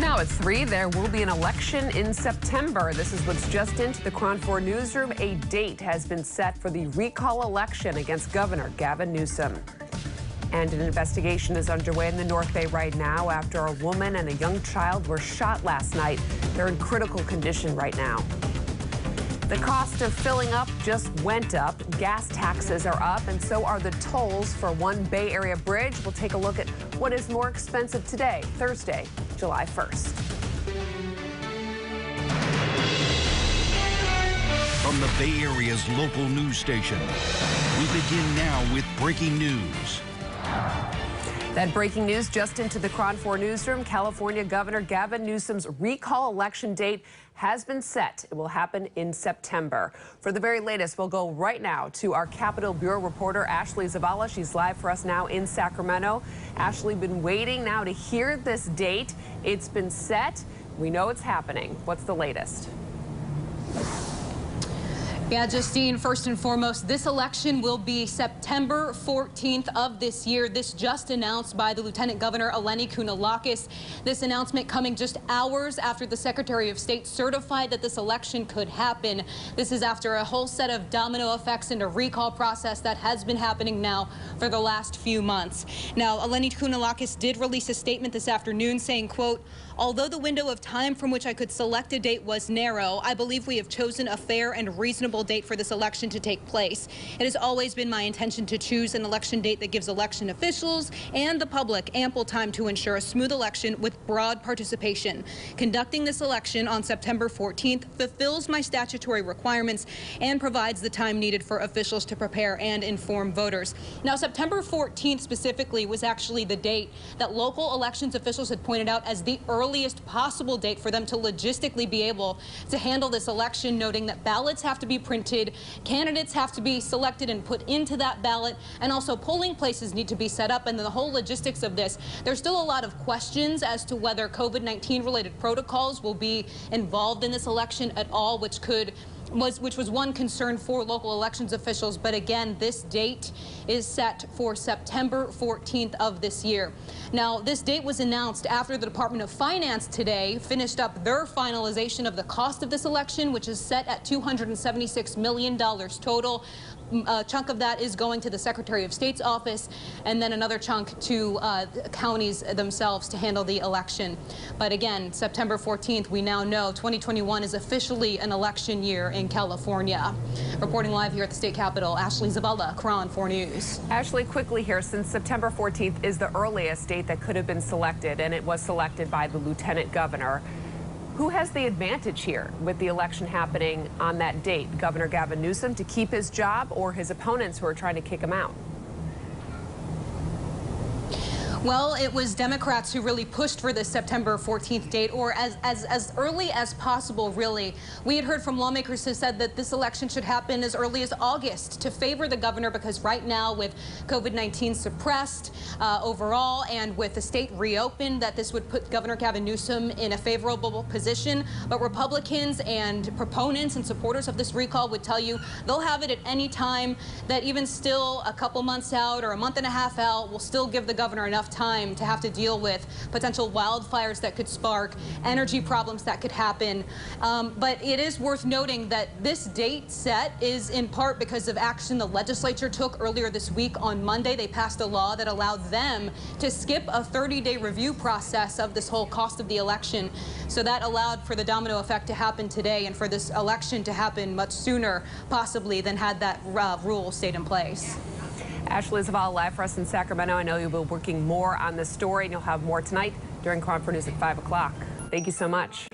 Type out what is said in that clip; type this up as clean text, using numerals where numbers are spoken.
Now it's 3. There will be an election in September. This is what's just into the KRON 4 newsroom. A date has been set for the recall election against Governor Gavin Newsom. And an investigation is underway in the North Bay right now after a woman and a young child were shot last night. They're in critical condition right now. The cost of filling up just went up. Gas taxes are up, and so are the tolls for one Bay Area bridge. We'll take a look at what is more expensive today, Thursday, July 1st. From the Bay Area's local news station, we begin now with breaking news. That breaking news just into the KRON 4 newsroom. California Governor Gavin Newsom's recall election date has been set. It will happen in September. For the very latest, we'll go right now to our Capitol Bureau reporter, Ashley Zavala. She's live for us now in Sacramento. Ashley, been waiting now to hear this date. It's been set. We know it's happening. What's the latest? Yeah, Justine, first and foremost, this election will be September 14th of this year. This just announced by the Lieutenant Governor Eleni Kounalakis. This announcement coming just hours after the Secretary of State certified that this election could happen. This is after a whole set of domino effects and a recall process that has been happening now for the last few months. Now, Eleni Kounalakis did release a statement this afternoon saying, quote, "Although the window of time from which I could select a date was narrow, I believe we have chosen a fair and reasonable date for this election to take place. It has always been my intention to choose an election date that gives election officials and the public ample time to ensure a smooth election with broad participation. Conducting this election on September 14th fulfills my statutory requirements and provides the time needed for officials to prepare and inform voters." Now, September 14th specifically was actually the date that local elections officials had pointed out as the earliest possible date for them to logistically be able to handle this election, noting that ballots have to be printed, candidates have to be selected and put into that ballot, and also polling places need to be set up, and the whole logistics of this. There's still a lot of questions as to whether COVID-19 related protocols will be involved in this election at all, which was one concern for local elections officials. But again, this date is set for September 14th of this year. Now, this date was announced after the Department of Finance today finished up their finalization of the cost of this election, which is set at $276 million total. A chunk of that is going to the Secretary of State's office, and then another chunk to counties themselves to handle the election. But again, September 14th, we now know 2021 is officially an election year in California. Reporting live here at the state capitol, Ashley Zavala, KRON 4 News. Ashley, quickly here, since September 14th is the earliest date that could have been selected, and it was selected by the Lieutenant Governor, who has the advantage here with the election happening on that date? Governor Gavin Newsom to keep his job, or his opponents who are trying to kick him out? Well, it was Democrats who really pushed for this September 14th date, or as early as possible, really. We had heard from lawmakers who said that this election should happen as early as August to favor the governor, because right now, with COVID-19 suppressed overall and with the state reopened, that this would put Governor Gavin Newsom in a favorable position. But Republicans and proponents and supporters of this recall would tell you they'll have it at any time, that even still a couple months out or a month and a half out will still give the governor enough time to have to deal with potential wildfires that could spark, energy problems that could happen. But it is worth noting that this date set is in part because of action the legislature took earlier this week. On Monday, they passed a law that allowed them to skip a 30-day review process of this whole cost of the election. So that allowed for the domino effect to happen today and for this election to happen much sooner, possibly, than had that rule stayed in place. Ashley Zavala live for us in Sacramento. I know you'll be working more on this story, and you'll have more tonight during KRON 4 News at 5 o'clock. Thank you so much.